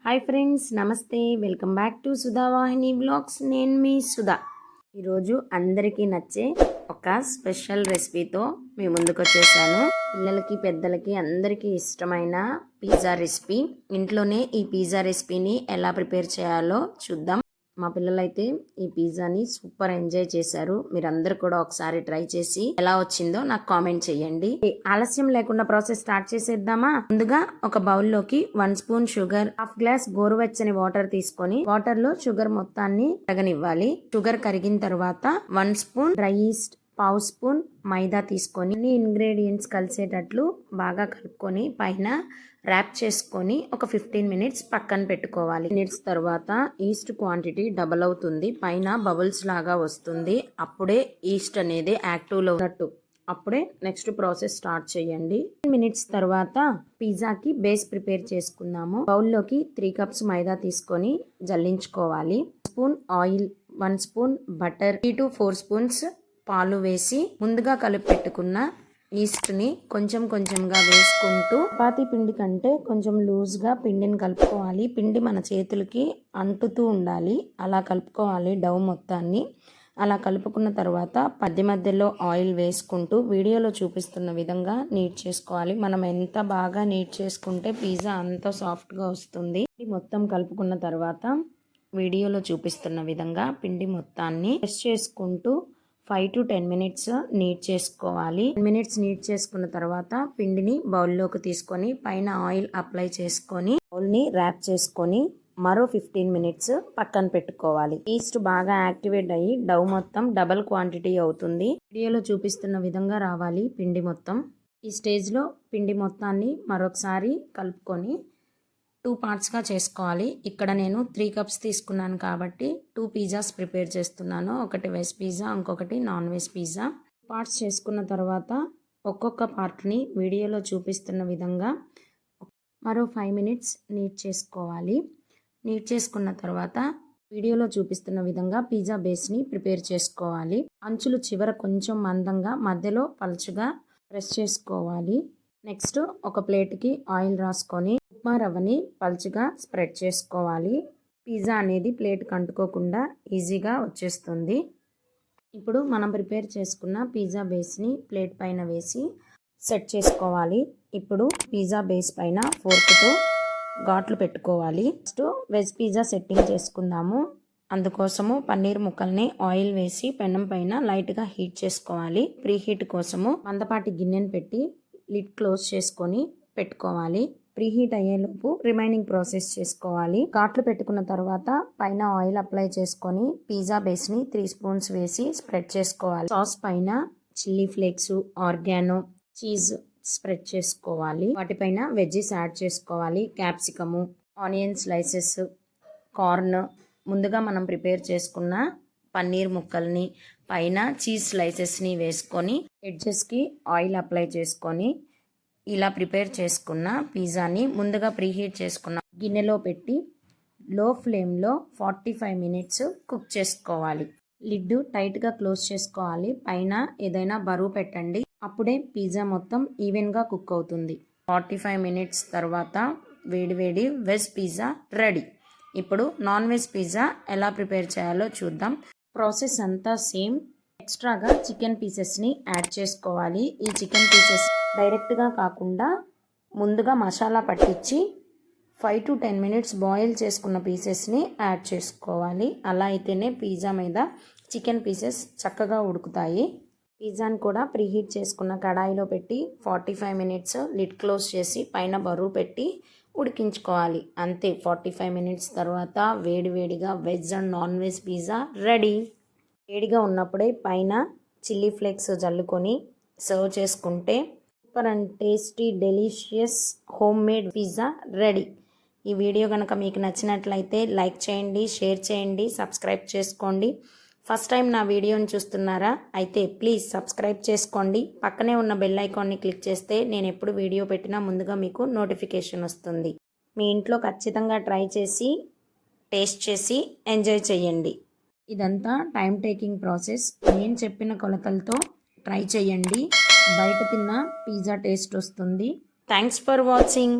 Hi friends, నమస్తే. Welcome back to Sudha Vahini vlogs. నేను మీ సుధా. ఈరోజు అందరికీ నచ్చే ఒక స్పెషల్ రెసిపీతో మీ ముందుకు వచ్చేసాను. పిల్లలకి పెద్దలకి అందరికీ ఇష్టమైన పిజ్జా రెసిపీ. ఇంట్లోనే ఈ పిజ్జా రెసిపీని ఎలా ప్రిపేర్ చేయాలో చూద్దాం. మా పిల్లలైతే ఈ పిజ్జాని సూపర్ ఎంజాయ్ చేశారు. మీరందరూ కూడా ఒకసారి ట్రై చేసి ఎలా వచ్చిందో నాకు కామెంట్ చేయండి. ఆలస్యం లేకుండా ప్రాసెస్ స్టార్ట్ చేసేద్దామా? ముందుగా ఒక బౌల్లోకి 1 స్పూన్ షుగర్, హాఫ్ గ్లాస్ గోరువెచ్చని వాటర్ తీసుకొని వాటర్ లో షుగర్ మొత్తాన్ని కరగనివ్వాలి. షుగర్ కరిగిన తర్వాత 1 స్పూన్ డ్రై ఈస్ట్, పావు స్పూన్ మైదా తీసుకొని అన్ని ఇంగ్రీడియంట్స్ కలిసేటట్లు బాగా కలుపుకొని పైన ర్యాప్ చేసుకొని ఒక 15 మినిట్స్ పక్కన పెట్టుకోవాలి. మినిట్స్ తర్వాత ఈస్ట్ క్వాంటిటీ డబల్ అవుతుంది, పైన బబుల్స్ లాగా వస్తుంది. అప్పుడే ఈస్ట్ అనేది యాక్టివ్లో ఉన్నట్టు. అప్పుడే నెక్స్ట్ ప్రాసెస్ స్టార్ట్ చేయండి. 10 మినిట్స్ తర్వాత పిజ్జాకి బేస్ ప్రిపేర్ చేసుకుందాము. బౌల్లోకి 3 కప్స్ మైదా తీసుకొని జల్లించుకోవాలి. Spoon oil, 1 spoon butter, 3 to 4 spoons పాలు వేసి ముందుగా కలిపి పెట్టుకున్న ఈస్ట్ని కొంచెం కొంచెంగా వేసుకుంటూ చపాతీ పిండి కంటే కొంచెం లూజ్గా పిండిని కలుపుకోవాలి. పిండి మన చేతులకి అంటుతూ ఉండాలి. అలా కలుపుకోవాలి డౌ మొత్తాన్ని. అలా కలుపుకున్న తర్వాత మధ్యలో ఆయిల్ వేసుకుంటూ వీడియోలో చూపిస్తున్న విధంగా నీట్ చేసుకోవాలి. మనం ఎంత బాగా నీట్ చేసుకుంటే పిజ్జా అంత సాఫ్ట్గా వస్తుంది. మొత్తం కలుపుకున్న తర్వాత వీడియోలో చూపిస్తున్న విధంగా పిండి మొత్తాన్ని ప్రెస్ చేసుకుంటూ 5 to 10 మినిట్స్ నీట్ చేసుకోవాలి. 10 మినిట్స్ నీట్ చేసుకున్న తర్వాత పిండిని బౌల్లోకి తీసుకొని పైన ఆయిల్ అప్లై చేసుకొని బౌల్ని ర్యాప్ చేసుకొని మరో 15 మినిట్స్ పక్కన పెట్టుకోవాలి. ఈస్ట్ బాగా యాక్టివేట్ అయ్యి డౌ మొత్తం డబల్ క్వాంటిటీ అవుతుంది. వీడియోలో చూపిస్తున్న విధంగా రావాలి పిండి మొత్తం. ఈ స్టేజ్లో పిండి మొత్తాన్ని మరొకసారి కలుపుకొని 2 పార్ట్స్గా చేసుకోవాలి. ఇక్కడ నేను 3 కప్స్ తీసుకున్నాను కాబట్టి 2 పిజ్జాస్ ప్రిపేర్ చేస్తున్నాను. ఒకటి వెజ్ పిజ్జా, ఇంకొకటి నాన్ వెజ్ పిజ్జా. పార్ట్స్ చేసుకున్న తర్వాత ఒక్కొక్క పార్ట్ని వీడియోలో చూపిస్తున్న విధంగా మరో 5 మినిట్స్ నీట్ చేసుకోవాలి. నీట్ చేసుకున్న తర్వాత వీడియోలో చూపిస్తున్న విధంగా పిజ్జా బేస్ని ప్రిపేర్ చేసుకోవాలి. అంచులు చివర కొంచెం మందంగా, మధ్యలో పలుచగా ప్రెస్ చేసుకోవాలి. నెక్స్ట్ ఒక ప్లేట్కి ఆయిల్ రాసుకొని ఉప్మా రవ్వని పలుచగా స్ప్రెడ్ చేసుకోవాలి. పిజ్జా అనేది ప్లేట్కి అంటుకోకుండా ఈజీగా వచ్చేస్తుంది. ఇప్పుడు మనం ప్రిపేర్ చేసుకున్న పిజ్జా బేస్ని ప్లేట్ పైన వేసి సెట్ చేసుకోవాలి. ఇప్పుడు పిజ్జా బేస్ పైన ఫోర్క్తో ఘాట్లు పెట్టుకోవాలి. నెక్స్ట్ వెజ్ పిజ్జా సెట్టింగ్ చేసుకుందాము. అందుకోసము పన్నీర్ ముక్కల్ని ఆయిల్ వేసి పెనం పైన లైట్గా హీట్ చేసుకోవాలి. ప్రీ హీట్ కోసము మందపాటి గిన్నెను పెట్టి లిడ్ క్లోజ్ చేసుకొని పెట్టుకోవాలి. ప్రీ హీట్ అయ్యేలోపు రిమైనింగ్ ప్రాసెస్ చేసుకోవాలి. ఘాట్లు పెట్టుకున్న తర్వాత పైన ఆయిల్ అప్లై చేసుకొని పిజ్జా బేస్ని 3 స్పూన్స్ వేసి స్ప్రెడ్ చేసుకోవాలి. సాస్ పైన chilli flakes, organo, cheese spread చేసుకోవాలి. వాటిపైన వెజ్జీస్ యాడ్ చేసుకోవాలి. క్యాప్సికము, ఆనియన్ స్లైసెస్, కార్న్, ముందుగా మనం ప్రిపేర్ చేసుకున్న పన్నీర్ ముక్కల్ని, పైన చీజ్ స్లైసెస్ని వేసుకొని ఎడ్జెస్కి ఆయిల్ అప్లై చేసుకొని ఇలా ప్రిపేర్ చేసుకున్న పిజ్జాని ముందుగా ప్రీహీట్ చేసుకున్న గిన్నెలో పెట్టి లో ఫ్లేమ్లో 45 మినిట్స్ కుక్ చేసుకోవాలి. లిడ్ టైట్గా క్లోజ్ చేసుకోవాలి. పైన ఏదైనా బరువు పెట్టండి. అప్పుడే పిజ్జా మొత్తం ఈవెన్గా కుక్ అవుతుంది. 45 మినిట్స్ తర్వాత వేడివేడి వెజ్ పిజ్జా రెడీ. ఇప్పుడు నాన్ వెజ్ పిజ్జా ఎలా ప్రిపేర్ చేయాలో చూద్దాం. ప్రాసెస్ అంతా సేమ్. ఎక్స్ట్రాగా చికెన్ పీసెస్ని యాడ్ చేసుకోవాలి. ఈ చికెన్ పీసెస్ డైరెక్ట్గా కాకుండా ముందుగా మసాలా పట్టించి 5 to 10 మినిట్స్ బాయిల్ చేసుకున్న పీసెస్ని యాడ్ చేసుకోవాలి. అలా అయితేనే పిజ్జా మీద చికెన్ పీసెస్ చక్కగా ఉడుకుతాయి. పిజ్జాని కూడా ప్రీహీట్ చేసుకున్న కడాయిలో పెట్టి 45 మినిట్స్ లిడ్ క్లోజ్ చేసి పైన బరువు పెట్టి ఉడికించుకోవాలి. అంతే. 45 మినిట్స్ తర్వాత వేడివేడిగా veg and non veg pizza ready. వేడిగా ఉన్నప్పుడే పైన చిల్లీ ఫ్లేక్స్ జల్లుకొని సర్వ్ చేసుకుంటే super and tasty delicious home made pizza ready. ఈ వీడియో కనుక మీకు నచ్చినట్లయితే లైక్ చేయండి, షేర్ చేయండి, సబ్స్క్రైబ్ చేసుకోండి. ఫస్ట్ టైం నా వీడియోని చూస్తున్నారా? అయితే ప్లీజ్ సబ్స్క్రైబ్ చేసుకోండి. పక్కనే ఉన్న బెల్ ఐకాన్ని క్లిక్ చేస్తే నేను ఎప్పుడు వీడియో పెట్టినా ముందుగా మీకు నోటిఫికేషన్ వస్తుంది. మీ ఇంట్లో ఖచ్చితంగా ట్రై చేసి టేస్ట్ చేసి ఎంజాయ్ చేయండి. ఇదంతా టైం టేకింగ్ ప్రాసెస్. నేను చెప్పిన కొలతలతో ట్రై చేయండి. బయట తిన్న పిజ్జా టేస్ట్ వస్తుంది. Thanks for watching.